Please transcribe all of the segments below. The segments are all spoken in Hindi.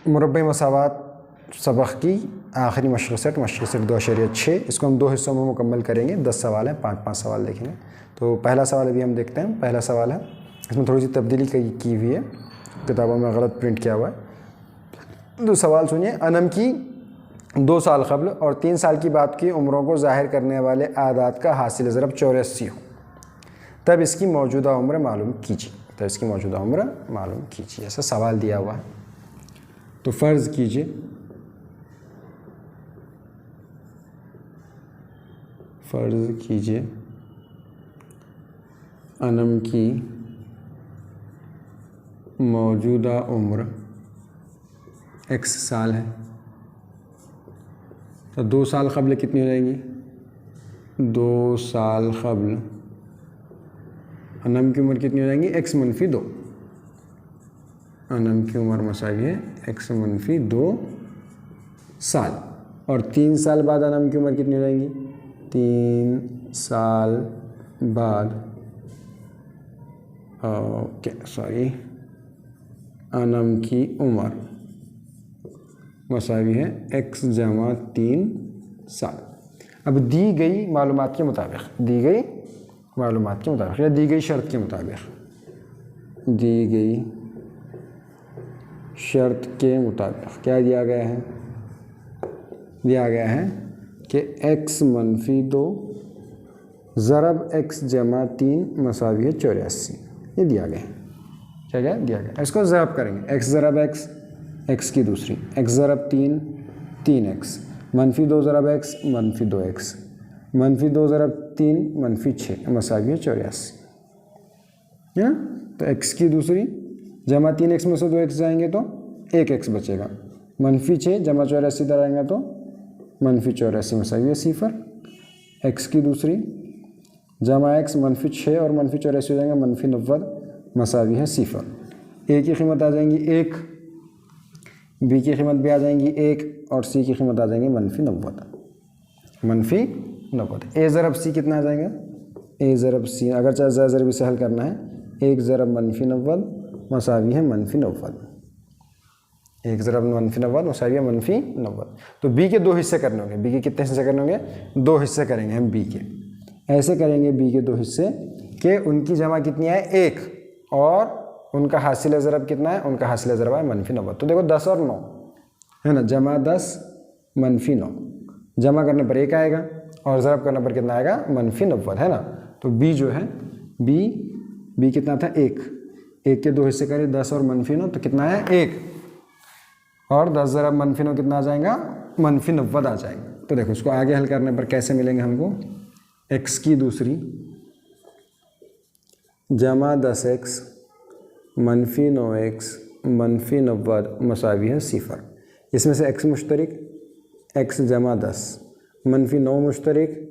मुरब्बे मसावात सबक की आखिरी मशक़ सेट 2.6। इसको हम 2 हिस्सों में मुकम्मल करेंगे। 10 सवाल हैं, 5-5 सवाल देखेंगे। तो पहला सवाल अभी हम देखते हैं। पहला सवाल है, इसमें थोड़ी सी तब्दीली की हुई है, किताबों में गलत प्रिंट किया हुआ है। तो सवाल सुनिए, अनम की 2 साल क़ब्ल और 3 साल की बाद की उम्रों को ज़ाहिर करने वाले आदाद का हासिल ज़रब 84 हो, तब इसकी मौजूदा उम्र मालूम कीजिए। ऐसा सवाल दिया हुआ है। तो फ़र्ज़ कीजिए अनम की मौजूदा उम्र x साल है, तो 2 साल क़ब्ल कितनी हो जाएंगी? 2 साल क़ब्ल अनम की उम्र कितनी हो जाएंगी? x-2। अनम की उम्र मसावी है x-2 साल। और 3 साल बाद अनम की उम्र कितनी हो जाएंगी? 3 साल बाद अनम की उम्र मसावी है x-3 साल। अब दी गई मालूमात के मुताबिक या दी गई शर्त के मुताबिक क्या दिया गया है कि x-2 ज़रब x-3 मसावी है 84। ये दिया गया है। क्या दिया गया? इसको ज़रब करेंगे, x ज़रब x की दूसरी, x ज़रब 3x, -2 ज़रब x -2x, -2 ज़रब 3 -6 मसावी है 84। तो x की दूसरी जमा 3x में से 2x जाएंगे तो 1x बचेगा। -6 जमा 84 इधर आएंगे तो -84 मसावी है 0। x की दूसरी जमा x -6 और -84 हो जाएंगे -90 मसावी है 0। a की कीमत आ जाएंगी 1, b की कीमत भी आ जाएंगी 1 और c की कीमत आ जाएंगी -90। a ज़रब c कितना आ जाएगा? a ज़रब c अगर चाहे ज़रब से हल करना है, 1 ज़रब -90 मसावी है -90। 1 ज़रब -90 मसावी है -90। तो b के 2 हिस्से करने होंगे। b के कितने हिस्से करने होंगे? 2 हिस्से करेंगे हम b के। ऐसे करेंगे b के 2 हिस्से कि उनकी जमा कितनी है? 1 और उनका हासिल ज़रब कितना है? उनका हासिल ज़रब है -90। तो देखो 10 और 9 है ना, जमा 10 -9, जमा करने पर 1 आएगा और ज़रब करने पर कितना आएगा? -90 है ना। तो b जो है b कितना था? 1 के 2 हिस्से करें, 10 और -9, तो कितना है? 1 और 10 ज़रब -9 कितना आ जाएगा? -90 आ जाएगा। तो देखो इसको आगे हल करने पर कैसे मिलेंगे हमको? x की दूसरी जमा 10x -9x -90 मसावी है 0। इसमें से x मुश्तरिक, x जमा 10, -9 मुश्तरिक,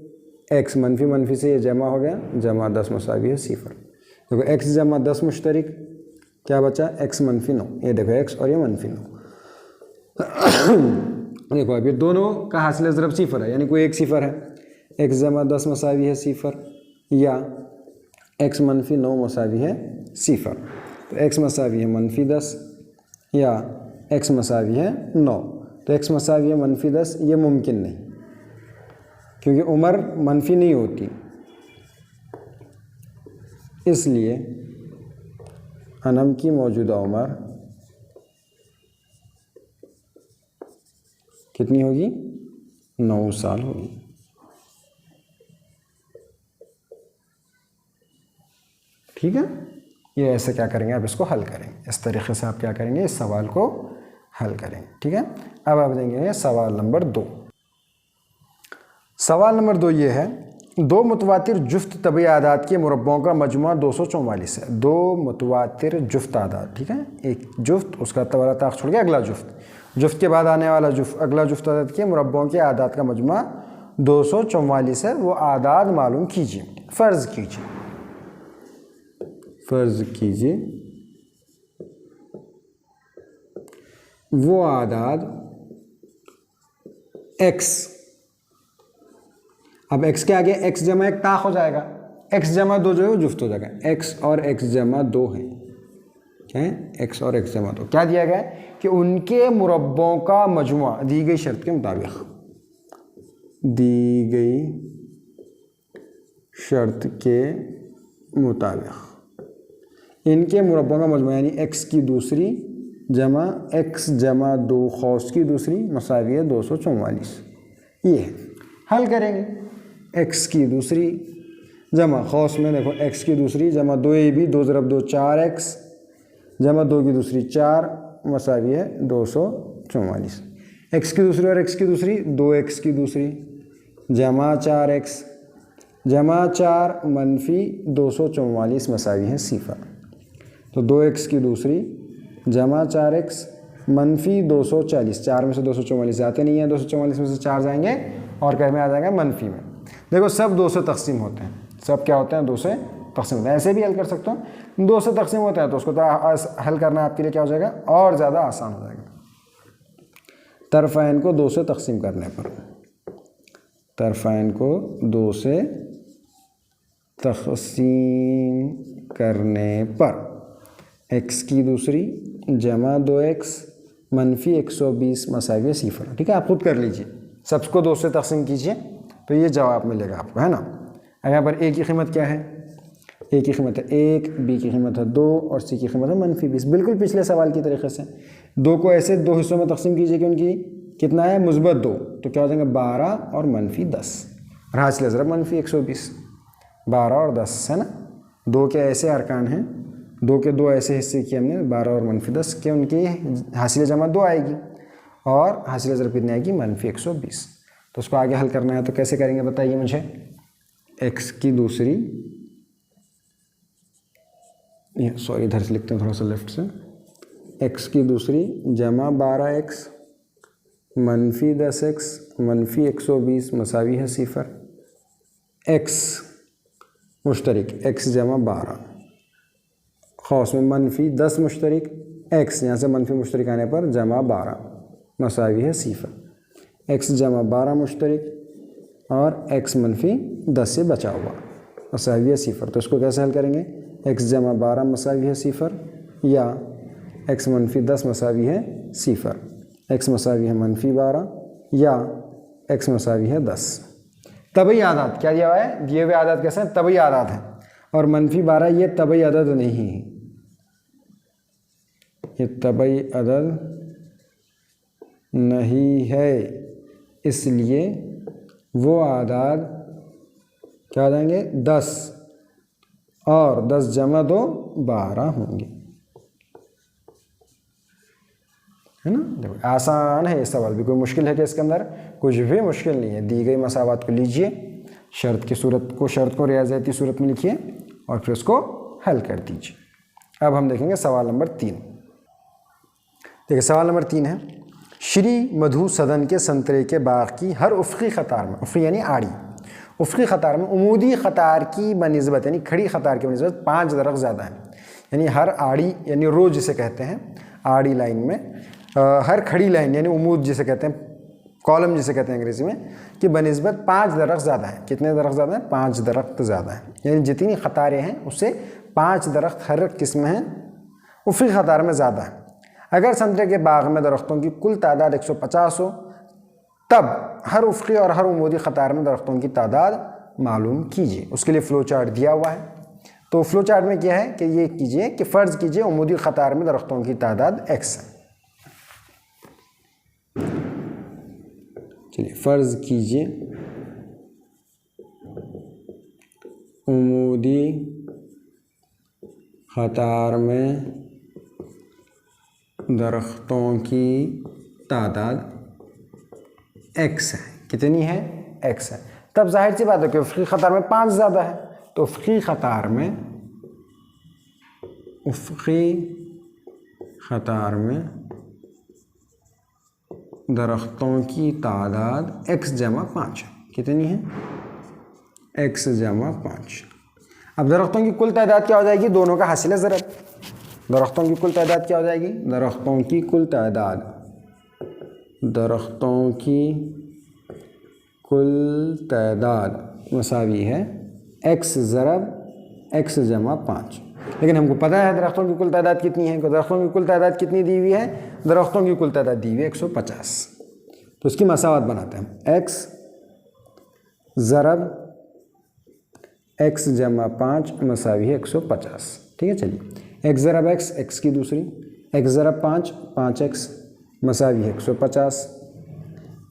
x मनफी से ये जमा हो गया, जमा 10 मसावी है 0। देखो x जमा 10 मुश्तरिक क्या बचा? x -9। ये देखो x और ये -9। देखो अब ये दोनों का हासिल ज़रब 0 है, यानी कोई एक 0 है। x जमा 10 मसावी है 0 या x -9 मसावी है 0। तो x मसावी है -10 या x मसावी है 9। तो x मसावी है -10 ये मुमकिन नहीं, क्योंकि उम्र मनफी नहीं होती। इसलिए अनम की मौजूदा उम्र कितनी होगी? 9 साल होगी। ठीक है, ये ऐसे क्या करेंगे? आप इसको हल करेंगे। इस तरीके से आप क्या करेंगे? इस सवाल को हल करेंगे। ठीक है, अब आप देंगे सवाल नंबर 2। सवाल नंबर 2 ये है, 2 मुतवातिर जुफ्त तबी आदाद के मुरब्बों का मजमुआ 244 है। 2 मुतवातिर जुफ्त आदाद, ठीक है, एक जुफ्त, उसका तवाला ताक़ छोड़ के अगला जुफ्त के बाद आने वाला अगला जुफ्त आदाद के मुरब्बों के आदाद का मजमुआ 244 है। वो आदाद मालूम कीजिए। फ़र्ज़ कीजिए वो आदाद x, अब x के आगे x जमा 1 ताक़ हो जाएगा, x जमा 2 जो है वो जुफ्त हो जाएगा, x और x जमा 2 है। क्या है, x और x जमा 2। क्या दिया गया है कि उनके मुरब्बों का मजमुआ दी गई शर्त के मुताबिक, दी गई शर्त के मुताबिक इनके मुरब्बों का मजमुआ यानी x की दूसरी जमा x जमा 2 खौस की दूसरी मसावी है 244। ये है, हल करेंगे। x की दूसरी जमा खौस में देखो x की दूसरी जमा 2ab 2 ज़रब 2 4x जमा 2 की दूसरी 4 मसावी है 244। x की दूसरी और x की दूसरी 2x की दूसरी जमा 4x जमा 4 मनफी 244 मसावी है 0। तो 2x की दूसरी जमा 4x मनफी 240, 4 में से 244 जाते नहीं है, 244 में से 4 जाएंगे और क्या में आ जाएगा मनफी में। देखो सब 2 से तकसीम होते हैं, सब क्या होते हैं 2 से तकसीम होते हैं। ऐसे भी हल कर सकते हो, 2 से तकसीम होते हैं तो उसको तो हल करना आपके लिए क्या हो जाएगा और ज़्यादा आसान हो जाएगा। तरफ़ैन को 2 से तकसीम करने पर, तरफ़ैन को 2 से तकसीम करने पर x की दूसरी जमा 2x मनफी 120 मसावी 0। ठीक है, आप खुद कर लीजिए, सबको 2 से तकसीम कीजिए तो ये जवाब मिलेगा आपको, है ना। अब यहाँ पर a की कीमत क्या है, a की कीमत है 1, b की कीमत है 2 और c की कीमत है मनफी 20। बिल्कुल पिछले सवाल की तरीके से 2 को ऐसे 2 हिस्सों में तकसीम कीजिए कि उनकी कितना है मुस्बत 2, तो क्या हो जाएंगे 12 और मनफी 10 और हासिल ज़रब मनफी 120। 12 और 10 है ना, 2 के ऐसे अरकान हैं, 2 के 2 ऐसे हिस्से किए हमने 12 और मनफी 10 के, उनकी हासिल जमा 2 आएगी और हासिल ज़रब कितनी आएगी मनफी 120। तो उसको आगे हल करना है तो कैसे करेंगे बताइए मुझे। x की दूसरी, सॉरी इधर से लिखते हैं थोड़ा सा लेफ्ट से, x की दूसरी जमा 12x मनफी 10x मनफी 120 मसावी है 0। x मुश्तरिक x जमा 12 खौस में मनफी 10 मुश्तरिक x, यहाँ से मनफी मुश्तरिक आने पर जमा 12 मसावी है 0। x जमा 12 मुश्तरिक और x मनफी 10 से बचा हुआ मसावी है 0। तो इसको कैसे हल करेंगे, x जमा 12 मसावी है 0 या x मनफी 10 मसावी है 0, x मसावी है मनफी 12 या x मसावी है 10। तबई आदात क्या दिया हुआ है, दिए हुए आदात कैसे हैं, तबई आदात है और मनफी 12 ये तबई अदद नहीं है, ये तबई अदद नहीं है, इसलिए वो आदाद क्या हो जाएंगे 10 और 10 जमा 2 12 होंगे, है ना। देखो आसान है ये सवाल भी, कोई मुश्किल है कि इसके अंदर, कुछ भी मुश्किल नहीं है। दी गई मसावत को लीजिए, शर्त की सूरत को रियाज़ती सूरत में लिखिए और फिर उसको हल कर दीजिए। अब हम देखेंगे सवाल नंबर 3। देखिए सवाल नंबर 3 है, श्री मधु सदन के संतरे के बाग की हर उफ़क़ी ख़तार में, उफ़क़ी यानी आड़ी, उफ़क़ी ख़तार में उमूदी ख़तार की बनिस्बत यानी खड़ी ख़तार की बनिस्बत 5 दरख़्त ज़्यादा है। यानी हर आड़ी यानी रो जिसे कहते हैं, आड़ी लाइन में हर खड़ी लाइन यानी उमूद जिसे कहते हैं, कॉलम जिसे कहते हैं अंग्रेज़ी में, कि बनिस्बत 5 दरख़्त ज़्यादा है। कितने दरख़्त ज़्यादा है, 5 दरख़्त ज़्यादा है। यानी जितनी ख़तारें हैं उससे 5 दरख़्त हर किस्म हैं उफ़क़ी ख़तार में ज़्यादा है। अगर संतरे के बाग में दरख्तों की कुल तादाद 150 हो तब हर उफ़क़ी और हर उमूदी ख़तार में दरख्तों की तादाद मालूम कीजिए। उसके लिए फ़्लो चार्ट दिया हुआ है। तो फ़्लो चार्ट में क्या है कि ये कीजिए कि फ़र्ज़ कीजिए उमूदी ख़तार में दरख्तों की तादाद x है। चलिए फ़र्ज़ कीजिए उमूदी ख़तार में दरख्तों की तादाद x है। कितनी है, x है। तब जाहिर सी बात है कि उफ़क़ी ख़तार में 5 ज़्यादा है, तो उफ़क़ी ख़तार में दरख्तों की तादाद x जमा 5 है। कितनी है, x जमा 5। अब दरख्तों की कुल तादाद क्या हो जाएगी, दोनों का हासिल ज़रब। दरख्तों की कुल तादाद क्या हो जाएगी, दरख्तों की कुल तादाद मसावी है x ज़रब x जमा 5। लेकिन हमको पता है दरख्तों की कुल तादाद कितनी है। दरख्तों की कुल तादाद कितनी दी हुई है? दरख्तों की कुल तादाद दी हुई है 150। तो इसकी मसावत बनाते हैं हम। x ज़रब x जमा 5 मसावी है 150। ठीक है, चलिए x ज़रब x, x की दूसरी, x ज़रब 5, 5x मसावी है 150,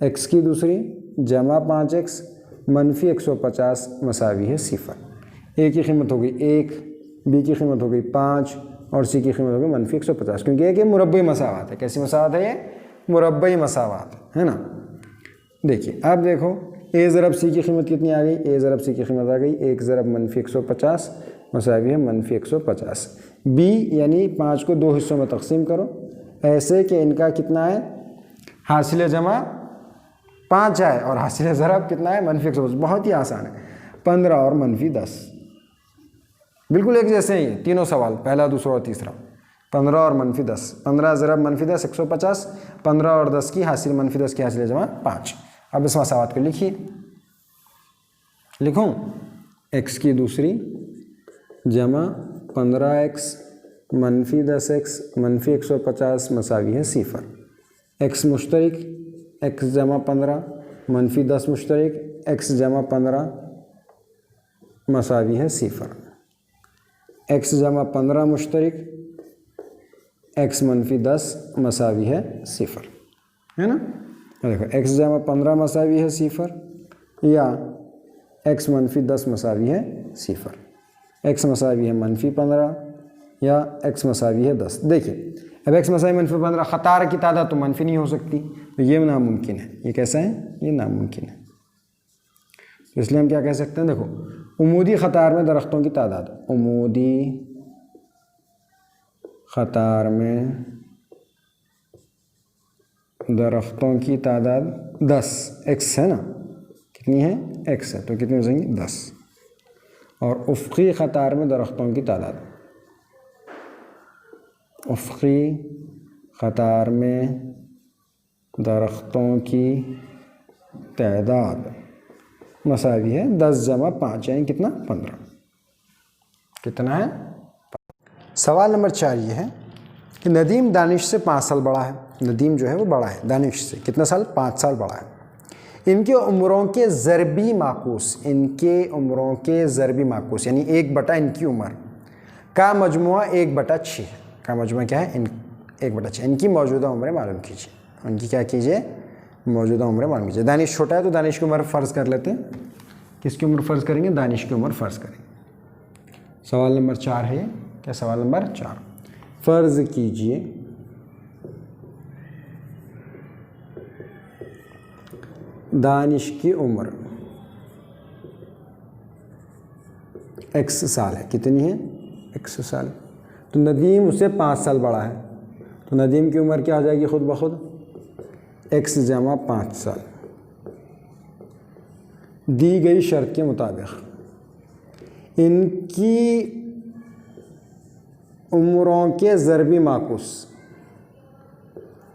x की दूसरी जमा 5x मनफी 150 मसावी है 0। a की कीमत हो गई 1, b की कीमत हो गई 5 और c की कीमत हो गई मनफी 150, क्योंकि एक ये मुरब्बई मसावत है। कैसी मसावत है ये? मुरब्बई मसावत है ना। देखिए अब देखो a ज़रब c की कीमत कितनी आ गई? a ज़रब c की कीमत आ गई 1 ज़रब मनफी 150 मसावी है मनफी 150। b यानी 5 को 2 हिस्सों में तकसीम करो ऐसे कि इनका कितना है? हासिल जमा 5 है और हासिल ज़रब कितना है? मनफी 150। बहुत ही आसान है। 15 और मनफी 10 बिल्कुल एक जैसे ही है तीनों सवाल, पहला, दूसरा और तीसरा। 15 और मनफी 10, 15 ज़रब मनफी 10 150, 15 और 10 की हासिल मनफी 10 की हासिल जमा 5। अब इस मसावत को लिखिए, लिखूं x की दूसरी जमा 15x मनफी 10x मनफी 150 मसावी है 0। x मुश्तरिक, x जमा 15 मनफी 10 मुश्तरिक, x जमा 15 मसावी है 0। x जमा 15 मुश्तरिक, x मनफी 10 मसावी है 0, है ना। देखो x जमा 15 मसावी है 0 या x मनफी 10 मसावी है 0। x मसावी है मनफी 15 या x मसावी है 10। देखिए अब x मसावी मनफी 15, ख़तार की तादाद तो मनफी नहीं हो सकती, तो ये नामुमकिन है। ये कैसा है? ये नामुमकिन है। तो इसलिए हम क्या कह सकते हैं? देखो उमूदी ख़तार में दरख्तों की तादाद, उमूदी ख़तार में दरख्तों की तादाद 10, x है ना, कितनी है? x है, तो कितनी हो जाएंगी? 10। और उफ़क़ी ख़तार में दरख्तों की तादाद, उफ़क़ी ख़तार में दरख्तों की तादाद मसावी है 10 जमा 5 यानी कितना? 15। कितना है? सवाल नंबर 4 ये है कि नदीम दानिश से 5 साल बड़ा है। नदीम जो है वो बड़ा है दानिश से, कितना साल? 5 साल बड़ा है। इनके उम्रों के ज़रबी माकूस, इनके उम्रों के ज़रबी माकूस यानी 1/, इनकी उम्र का मजमुआ 1/6 है। का मजमुआ क्या है? 1/6। इनकी मौजूदा उम्रें मालूम कीजिए। उनकी क्या कीजिए? मौजूदा उम्रें मालूम कीजिए। दानिश छोटा है तो दानिश की उम्र फ़र्ज़ कर लेते हैं। किसकी उम्र फ़र्ज़ करेंगे? दानिश की उम्र फ़र्ज़ करेंगे। सवाल नंबर 4 है। क्या सवाल नंबर 4? फ़र्ज़ कीजिए दानिश की उम्र x साल है। कितनी है? x साल। तो नदीम उससे 5 साल बड़ा है, तो नदीम की उम्र क्या हो जाएगी? खुद ब खुद x जमा 5 साल। दी गई शर्त के मुताबिक इनकी उम्रों के ज़रबी माकूस,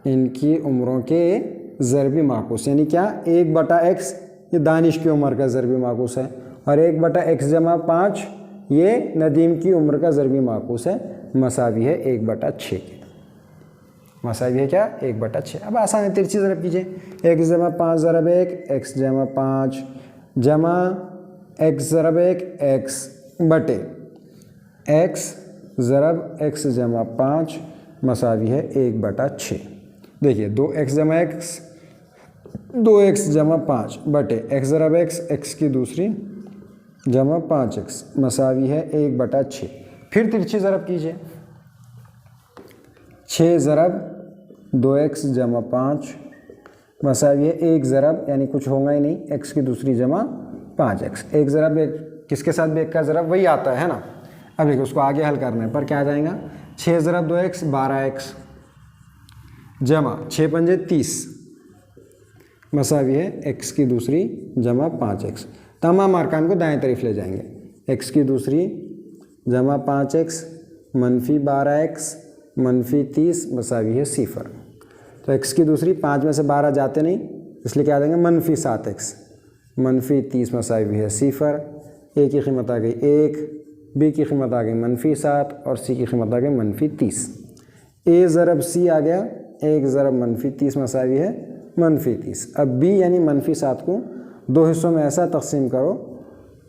इनकी उम्रों के ज़रबी माकूस यानी क्या? 1/x ये दानिश की उम्र का ज़रबी माकूस है और 1/x जमा 5 ये नदीम की उम्र का ज़रबी माकूस है, मसावी है 1/6 के। मसावी है क्या? 1/6। अब आसान है, तिरछी ज़रब कीजिए। x जमा 5 ज़रब 1 x जमा 5 जमा x ज़रब 1 x बटे x ज़रब x जमा 5 मसावी है 1/6। देखिए 2x जमा x 2x जमा 5 बटे x ज़रब x, x की दूसरी जमा 5x मसावी है 1/6। फिर तिरछी ज़रब कीजिए। 6 ज़रब 2x जमा 5 मसावी है 1 ज़रब यानी कुछ होगा ही नहीं, x की दूसरी जमा 5x। 1 ज़रब 1 किसके साथ भी 1 का ज़रब वही आता है ना। अब देखो उसको आगे हल करने पर क्या आ जाएगा? 6 ज़रब 2x 12x जमा 6 पंजे 30 मसावी है x की दूसरी जमा 5x। तमाम अरकान को दाएं तरफ ले जाएंगे। x की दूसरी जमा 5x मनफी 12x मनफी 30 मसावी है 0। तो x की दूसरी 5 में से 12 जाते नहीं, इसलिए क्या आ जाएंगे? मनफी 7x मनफी 30 मसावी है 0। a की कीमत आ गई 1 बी की कीमत आ गई -7 और सी की कीमत आ गई -30। ए ज़रब सी आ गया 1 ज़रब -30 मसावी है -30। अब बी यानी -7 को 2 हिस्सों में ऐसा तकसीम करो,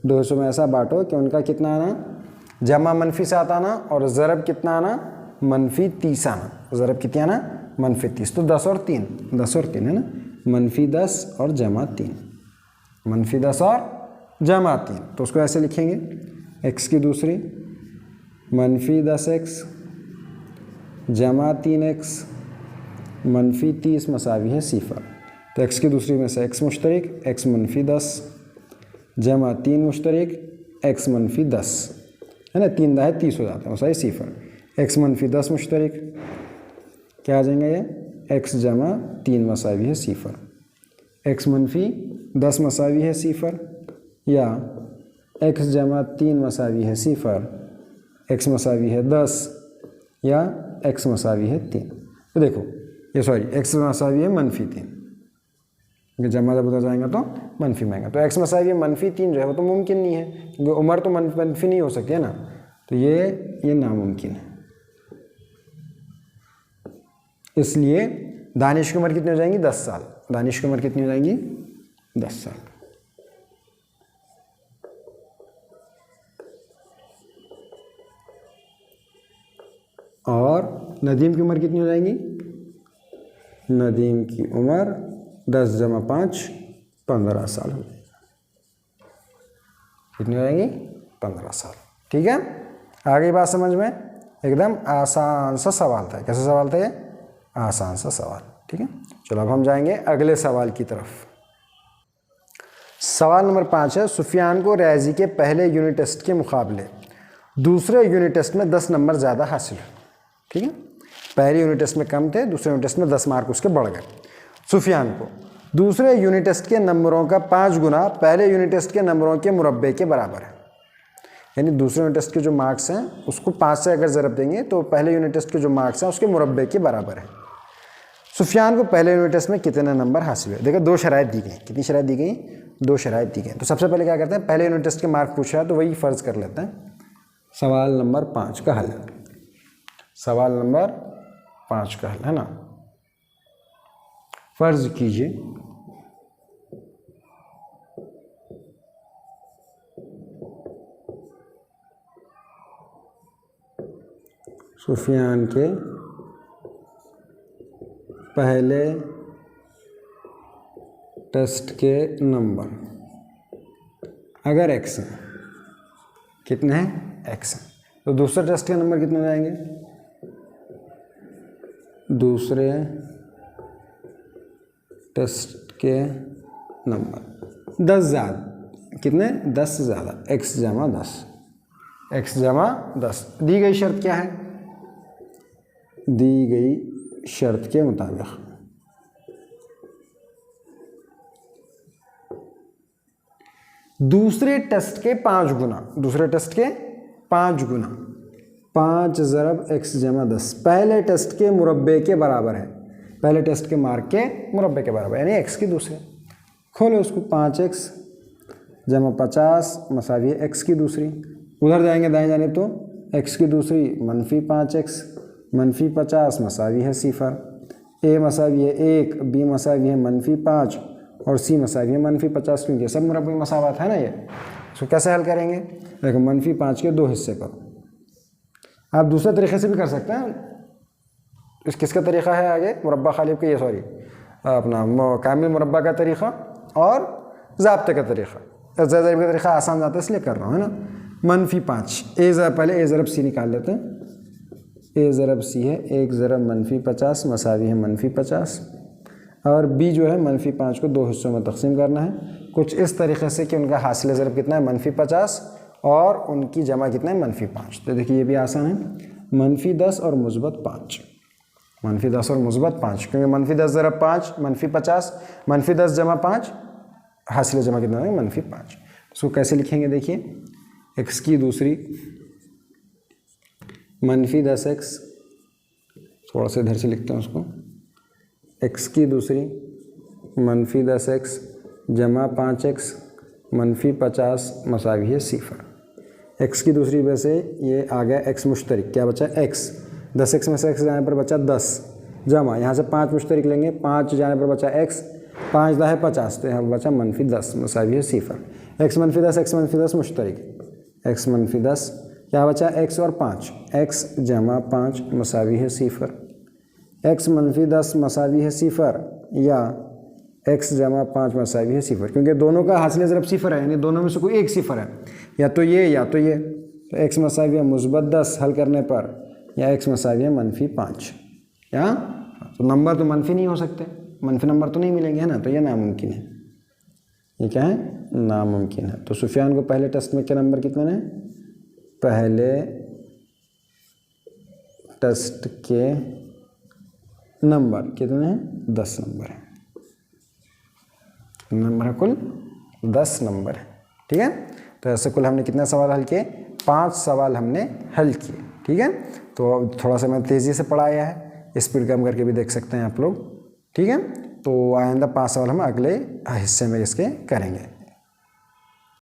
2 हिस्सों में ऐसा बांटो कि उनका कितना आना, जमा -7 आना और ज़रब कितना आना, -30 आना। ज़रब कितना आना, -30। तो 10 और 3, 10 और 3 है ना, -10 और जमा 3, -10 और जमा 3। तो उसको ऐसे लिखेंगे, x की दूसरी -10x जमा 3x -30 मसावी है 0। तो x की दूसरी में से x मुश्तरक, x -10 जमा 3 मुश्तरक, x -10 है ना, 3 दाहे 30 हो जाता है मसावी 0। x -10 मुश्तरक क्या आ जाएगा ये, x जमा 3 मसावी है 0। x -10 मसावी है 0 या x जमा 3 मसावी है 0, x मसावी है 10 या x मसावी है 3। तो देखो ये सॉरी x मसावी है -3, ये जमा जब उधर जाएगा तो मनफी में आएगा। तो x मसावी है -3 जो है वो तो मुमकिन नहीं है, क्योंकि उम्र तो मनफी नहीं हो सकती है ना, तो ये नामुमकिन है। इसलिए दानिश की उम्र कितनी हो जाएंगी, 10 साल। दानिश की उम्र कितनी हो जाएंगी, 10 साल। और नदीम की उम्र कितनी हो जाएंगी, नदीम की उम्र 10 जमा 5 15 साल हो जाएगी। कितनी हो जाएंगी, 15 साल। ठीक है, आ गई बात समझ में, एकदम आसान सा सवाल था। कैसा सवाल था ये, आसान सा सवाल। ठीक है, चलो अब हम जाएंगे अगले सवाल की तरफ। सवाल नंबर 5 है, सुफियान को रियाजी के पहले यूनिट टेस्ट के मुकाबले दूसरे यूनिट टेस्ट में 10 नंबर ज़्यादा हासिल हुए। ठीक है, पहले यूनिट टेस्ट में कम थे, दूसरे यूनिट टेस्ट में 10 मार्क उसके बढ़ गए। सुफियान को दूसरे यूनिट टेस्ट के नंबरों का 5 गुना पहले यूनिट टेस्ट के नंबरों के मुरब्बे के बराबर है। यानी दूसरे यूनिट टेस्ट के जो मार्क्स हैं उसको 5 से अगर ज़रब देंगे तो पहले यूनिट टेस्ट के जो मार्क्स हैं उसके मुरब्बे के बराबर है। सुफियान को पहले यूनिट टेस्ट में कितने नंबर हासिल हुए। देखो 2 शराइत दी गई। कितनी शराइत दी गई, 2 शराइत दी गई। तो सबसे पहले क्या करते हैं, पहले यूनिट टेस्ट के मार्क पूछा है तो वही फ़र्ज़ कर लेते हैं। सवाल नंबर 5 का हल, सवाल नंबर 5 का हल है ना। फ़र्ज़ कीजिए सुफियान के पहले टेस्ट के नंबर अगर x हैं, कितने हैं, x हैं, तो दूसरे टेस्ट के नंबर कितने जाएंगे, दूसरे टेस्ट के नंबर 10 ज़्यादा, कितने, 10 से ज़्यादा, x जमा 10, x जमा 10। दी गई शर्त क्या है, दी गई शर्त के मुताबिक दूसरे टेस्ट के 5 गुना, दूसरे टेस्ट के 5 गुना, 5 ज़रब x जमा 10 पहले टेस्ट के मुरब्बे के बराबर है। पहले टेस्ट के मार्क के मुरब्बे के बराबर, यानी x की दूसरे। खोलो उसको, 5x जमा 50 मसावी है x की दूसरी। उधर जाएंगे दाएं जाने तो x की दूसरी -5x -50 मसावी है 0। a मसावी है 1, b मसावी है -5 और c मसावी है -50, क्योंकि सब मुरब्बे मसावत है ना ये। इसको कैसे हल करेंगे, देखो -5 के 2 हिस्से करो। आप दूसरे तरीके से भी कर सकते हैं। इस किसका तरीका है आगे, मुरब्बा खालिब का, ये सॉरी अपना कामिल मुरब्बा का तरीक़ा और ज़ाब्ते का तरीक़ा। ज़रब का तरीक़ा आसान जाता है इसलिए कर रहा हूँ, है ना। -5 पहले a ज़रब c निकाल लेते हैं। a ज़रब c है 1 ज़रब -50 मसावी है -50 और b जो है -5 को 2 हिस्सों में तकसीम करना है कुछ इस तरीके से कि उनका हासिल ज़रब कितना है, -50 और उनकी जमा कितना है, -5। तो देखिए ये भी आसान है, -10 और -5, -10 और -5, क्योंकि -10 ज़रब 5 -50, -10 जमा 5, हासिल जमा कितना है, -5। इसको कैसे लिखेंगे, देखिए x की दूसरी -10x, थोड़ा सा इधर से लिखते हैं उसको, x की दूसरी -10x जमा 5x -50 मसावी है 0। x की दूसरी वजह से ये आ गया x मुश्तरिक, क्या बचा x, 10x में से x जाने पर बचा 10 जमा यहाँ से 5 मुश्तरिक लेंगे, 5 जाने पर बचा x, 5 × 10 = 50, तो यहाँ पर बचा -10 मुसावी है 0। x -10 मुश्तरिक, x -10 क्या बचा x और 5, x जमा 5 मुसावी है 0। x -10 मसावी है 0 या x जमा 5 मसावी है 0, क्योंकि दोनों का हासिल ज़रब 0 है, यानी दोनों में से कोई एक 0 है, या तो ये या तो ये। तो x मसावी है -10 हल करने पर, या x मसावी है -5। या तो नंबर तो मनफी नहीं हो सकते, मनफी नंबर तो नहीं मिलेंगे, है ना, तो ये नामुमकिन है। ये क्या है, नामुमकिन है। तो सुफियान को पहले टेस्ट में क्या नंबर कितने हैं, पहले टेस्ट के नंबर कितने हैं, 10 नंबर है। नंबर है कुल 10 नंबर है, ठीक है। तो ऐसे कुल हमने कितने सवाल हल किए, 5 सवाल हमने हल किए, ठीक है। तो थोड़ा सा मैं तेज़ी से पढ़ाया है, स्पीड कम करके भी देख सकते हैं आप लोग, ठीक है। तो आइंदा 5 सवाल हम अगले हिस्से में इसके करेंगे।